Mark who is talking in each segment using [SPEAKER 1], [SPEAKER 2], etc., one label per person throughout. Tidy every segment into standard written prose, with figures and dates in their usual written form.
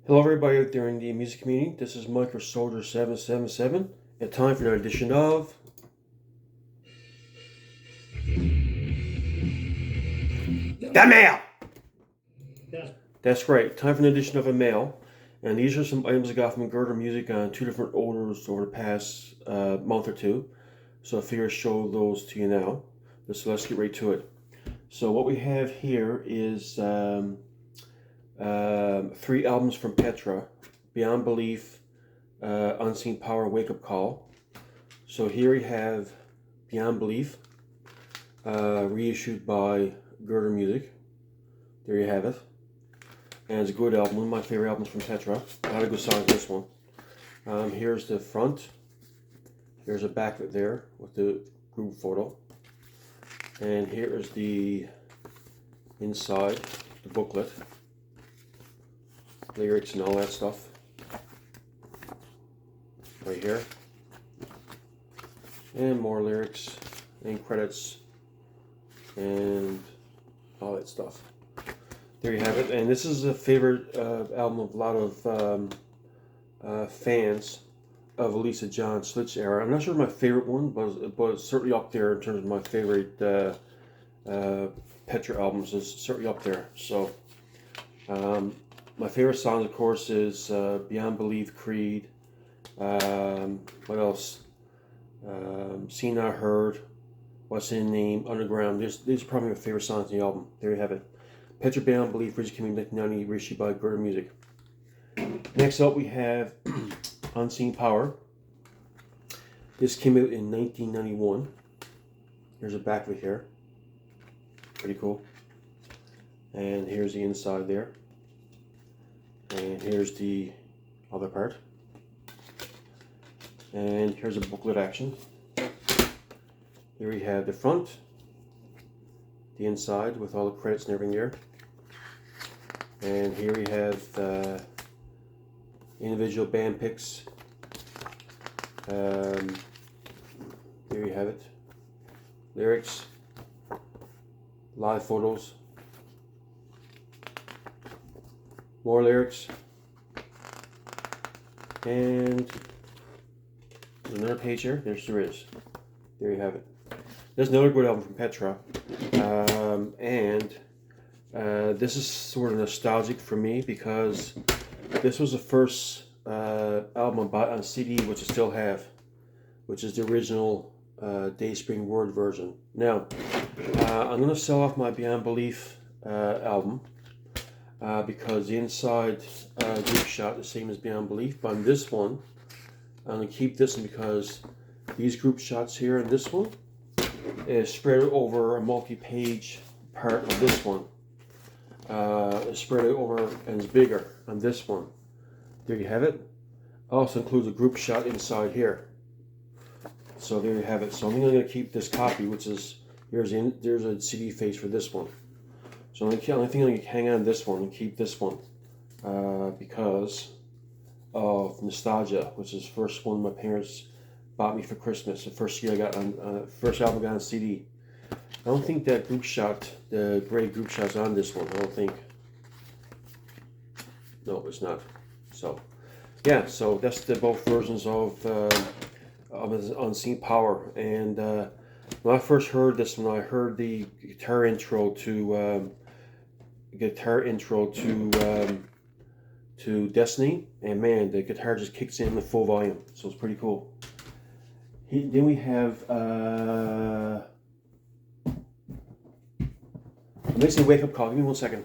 [SPEAKER 1] Hello everybody out there in the music community. This is Micro Soldier 777 and time for another edition of The Mail!
[SPEAKER 2] Yes.
[SPEAKER 1] That's right, time for an edition of a mail. And these are some items I got from Girder Music on two different orders over the past month or two. So I figure I'll show those to you now. So let's get right to it. So what we have here is three albums from Petra: Beyond Belief, Unseen Power, Wake Up Call. So here we have Beyond Belief, reissued by Girder Music. There you have it. And it's a good album, one of my favorite albums from Petra. A lot of good songs in this one. Here's the front. Here's a backlit there with the group photo. And here is the inside, the booklet. Lyrics and all that stuff. Right here. And more lyrics and credits and all that stuff. There you have it. And this is a favorite album of a lot of fans of Elisa John Slitch era. I'm not sure my favorite one, but it's certainly up there in terms of my favorite Petra albums. Is certainly up there. So my favorite songs, of course, is Beyond Belief, Creed. What else? Seen Not Heard. What's in the Name, Underground. These are probably my favorite songs in the album. There you have it. Petra, Beyond Belief, Bridge came in 1990, reissued by Girder Music. Next up we have Unseen Power. This came out in 1991. Here's a backlit here. Pretty cool. And here's the inside there. And here's the other part. And here's a booklet action. Here we have the front, the inside with all the credits and everything there. And here we have individual band pics. There you have it. Lyrics, live photos, more lyrics, and there's another page here. There is. There you have it. There's another good album from Petra, and this is sort of nostalgic for me because this was the first album I bought on CD, which I still have, which is the original Dayspring Word version. Now, I'm going to sell off my Beyond Belief album because the inside group shot the same as Beyond Belief, but on this one, I'm going to keep this one because these group shots here and this one is spread over a multi-page part of this one. It's spread over and is bigger on this one. There you have it. Also includes a group shot inside here. So there you have it. So I'm going to keep this copy, which is there's a CD face for this one. So I think I'm going to hang on this one and keep this one because of nostalgia, which is the first one my parents bought me for Christmas. The first year I got on, first album I got on CD. I don't think that group shot, the gray group shot's on this one. I don't think. No, it's not. So, yeah. So that's the both versions of Unseen Power. And when I first heard this one, I heard the guitar intro to Destiny, and man, the guitar just kicks in the full volume. So it's pretty cool. Then we have makes a wake up call. Give me 1 second.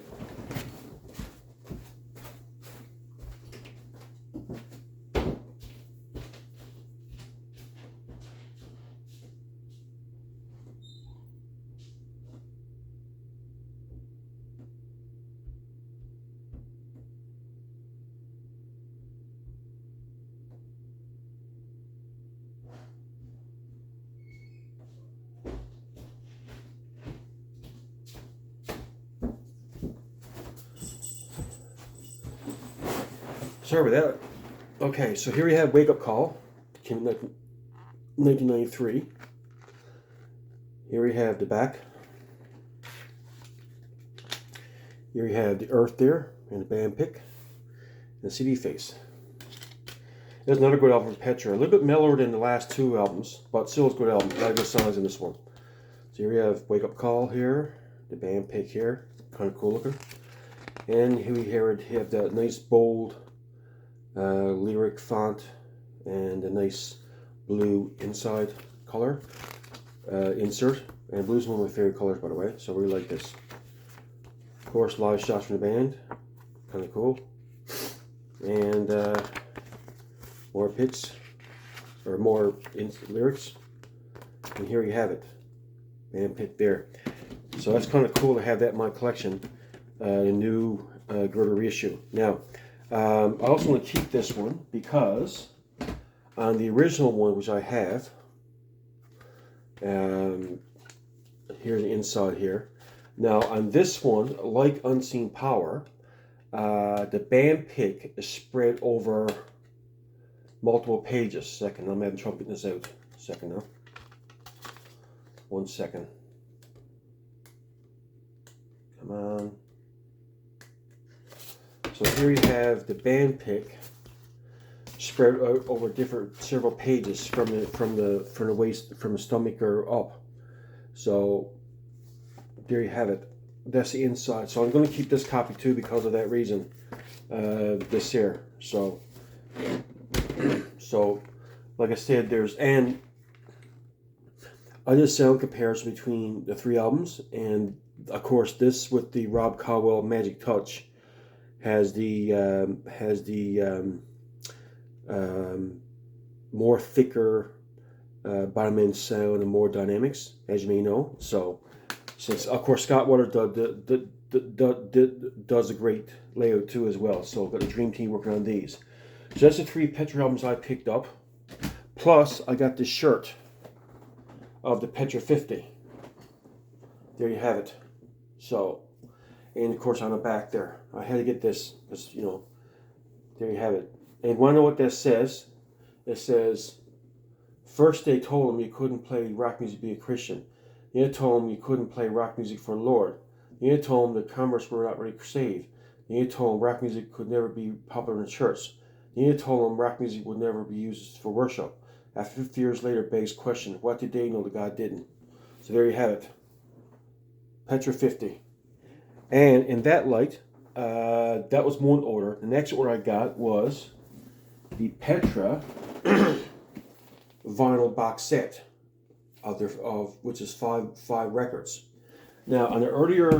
[SPEAKER 1] Sorry about that. Okay, so here we have Wake Up Call. Came in 1993. Here we have the back. Here we have the Earth there and the band pick. and CD face. There's another good album from Petra. A little bit mellower than the last two albums, but still a good album. A lot of good songs in this one. So here we have Wake Up Call here, the band pick here, kind of cool looking. And here we have that nice bold lyric font and a nice blue inside color insert. And blue's one of my favorite colors, by the way, so I really like this. Of course, live shots from the band, kind of cool. And more pits, or more lyrics. And here you have it, band pick there. So that's kind of cool to have that in my collection, the new Girder reissue. Now, I also want to keep this one because on the original one, which I have, here's the inside here. Now on this one, like Unseen Power, the band pick is spread over multiple pages. Second, I'm having trouble getting this out. Second now. 1 second. Come on. So here you have the band pick spread out over several pages from the waist, from the stomach or up. So there you have it. That's the inside. So I'm going to keep this copy too because of that reason. This here. So like I said, and I did a sound comparison between the three albums, and of course this with the Rob Caldwell Magic Touch has the more thicker bottom end sound and more dynamics, as you may know. So since of course Scott Water does a great layout too as well. So I've got a dream team working on these. So that's the three Petra albums I picked up. Plus I got this shirt of the Petra 50. There you have it. So, and of course on the back there, I had to get this because, you know, there you have it. And want to know what that says? It says, first they told him you couldn't play rock music to be a Christian. Then they told him you couldn't play rock music for the Lord. Then they told him the converts were not ready to save. Then they told him rock music could never be popular in the church. Then they told him rock music would never be used for worship. After 50 years later, begs question, what did they know that God didn't? So there you have it. Petra 50. And in that light, that was one order. The next order I got was the Petra vinyl box set of which is five records. Now, on the earlier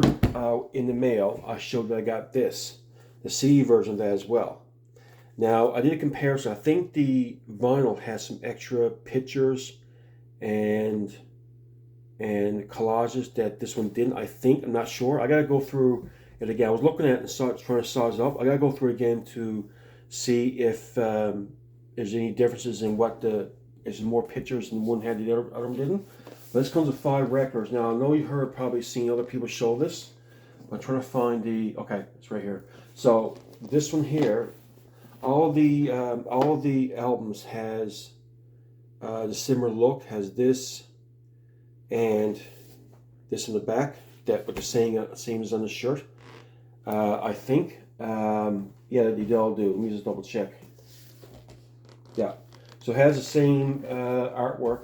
[SPEAKER 1] in the mail, I showed that I got this, the CD version of that as well. Now, I did a comparison. I think the vinyl has some extra pictures and collages that this one didn't. I'm not sure. I got to go through it again. I was looking at it and trying to size it up. I got to go through it again to see if there's any differences in is more pictures than one had the other one didn't. But this comes with 5 records. Now, I know you've probably seen other people show this. I'm trying to find okay, it's right here. So this one here, all the albums has the similar look, has this and this in the back, that with the same as on the shirt. I think, yeah, they all do. Let me just double check. Yeah, so it has the same artwork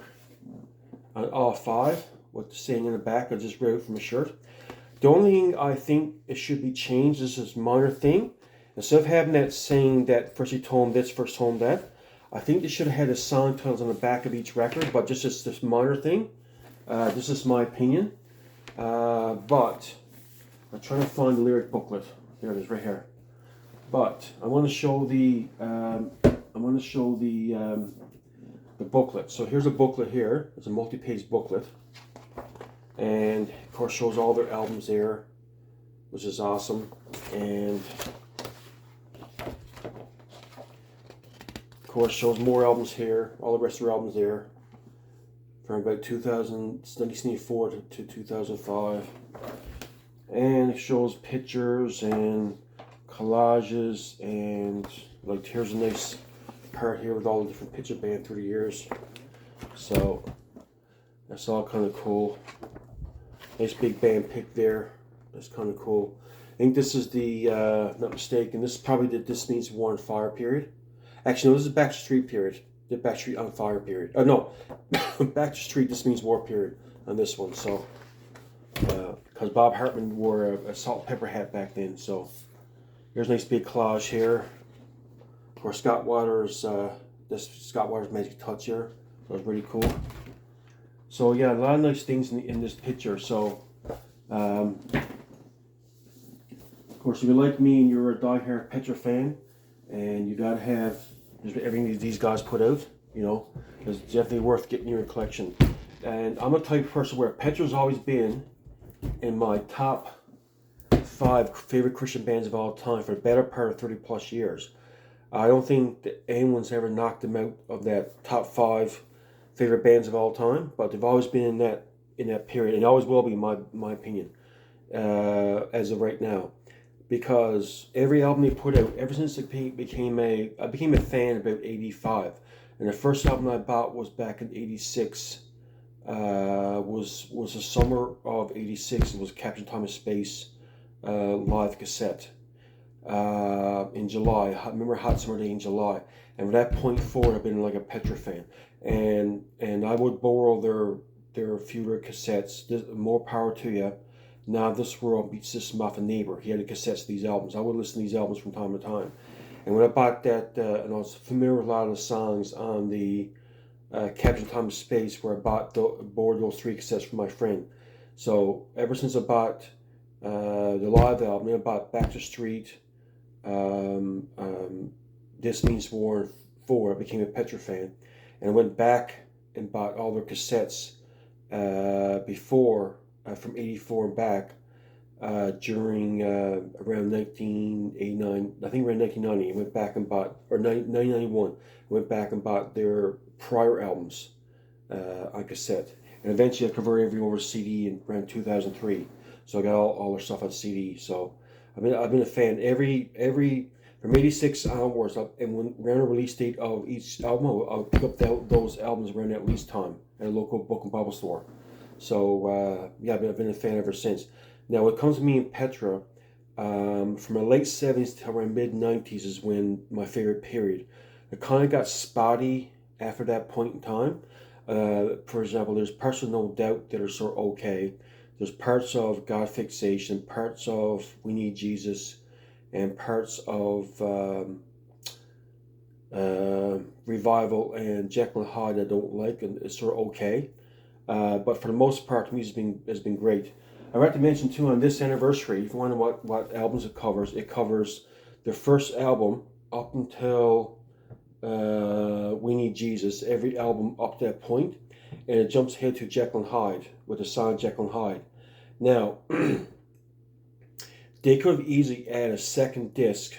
[SPEAKER 1] on all 5 with the saying in the back. I just read it from a shirt. The only thing I think it should be changed, this is a minor thing. Instead of having that saying that first you told him this, first told him that, I think they should have had the song titles on the back of each record, but just this minor thing. This is my opinion. But I'm trying to find the lyric booklet. There it is, right here. But I want to show the booklet. So here's a booklet here. It's a multi-page booklet, and of course shows all their albums there, which is awesome. And of course shows more albums here. All the rest of their albums there, from about 1994 to 2005. And it shows pictures and collages, and like here's a nice part here with all the different picture band through the years. So that's all kind of cool. Nice big band pick there. That's kind of cool. I think this is the, not mistaken, this is probably the This Means War on Fire period. Actually, no, this is Backstreet period. The Backstreet on Fire period. Oh, no. Backstreet, This Means War period on this one. So, because Bob Hartman wore a salt and pepper hat back then. So, here's a nice big collage here. Of course, Scott Waters, this Scott Waters Magic Touch here. So, it's really cool. So, yeah, a lot of nice things in this picture. So, of course, if you're like me and you're a die-hard Petra fan, and you gotta have everything these guys put out, you know, it's definitely worth getting in your collection. And I'm a type of person where Petra's always been in my top 5 favorite Christian bands of all time for the better part of 30 plus years. I don't think that anyone's ever knocked them out of that top 5 favorite bands of all time, but they've always been in that period, and always will be, in my opinion, as of right now. Because every album they put out, ever since I became a fan about 85, and the first album I bought was back in 86. Was the summer of 86. It was Captain Thomas Space live cassette in July. I remember Hot Summer Day in July, and from that point forward, I've been like a Petra fan, and I would borrow their fewer cassettes. More power to you. Now This World Beats System off a neighbor. He had the cassettes of these albums. I would listen to these albums from time to time. And when I bought that, and I was familiar with a lot of the songs on the Captain Thomas Space, where I borrowed those 3 cassettes from my friend. So ever since I bought the live album, I bought Back to Street, This Means War 4, I became a Petra fan. And I went back and bought all their cassettes before, from 84 and back, during around 1989, I think around 1990, I went back and bought, or 1991, I went back and bought their prior albums on cassette. And eventually I converted everything over to CD in around 2003. So I got all their stuff on CD. So I've been a fan from 86 onwards, and when around the release date of each album, I'll pick up those albums around that release time at a local book and Bible store. So, yeah, I've been a fan ever since. Now, when it comes to me and Petra, from the late 70s to around mid-90s is when my favorite period. It kind of got spotty after that point in time. For example, there's parts of No Doubt that are sort of okay. There's parts of God Fixation, parts of We Need Jesus, and parts of Revival and Jekyll and Hyde I don't like, and it's sort of okay. But for the most part, the music has been great. I'd like to mention too, on this anniversary, if you wonder what albums it covers their first album up until We Need Jesus, every album up to that point, and it jumps ahead to Jekyll and Hyde with the song Jekyll and Hyde. Now, they could have easily added a second disc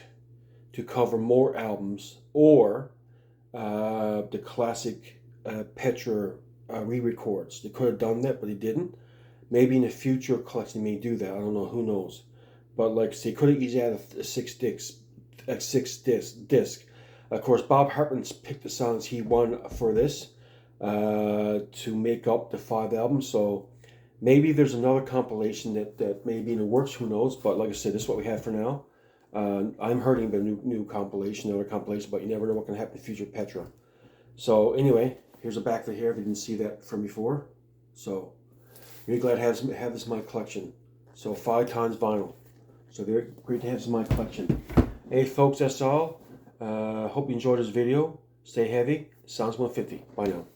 [SPEAKER 1] to cover more albums, or the classic Petra re-records. They could have done that, but they didn't. Maybe in the future collection they may do that. I don't know. Who knows? But like I say, could have easily added a six disc. Of course, Bob Hartman's picked the songs he won for this to make up the 5 albums. So maybe there's another compilation that may be in the works. Who knows? But like I said, this is what we have for now. I'm hearing about a new compilation, another compilation, but you never know what can happen in the future, Petra. So anyway, here's a back of the hair if you didn't see that from before. So really glad to have this in my collection. So 5 times vinyl. So very great to have this in my collection. Hey folks, that's all. Hope you enjoyed this video. Stay heavy. Sounds 150. Bye now.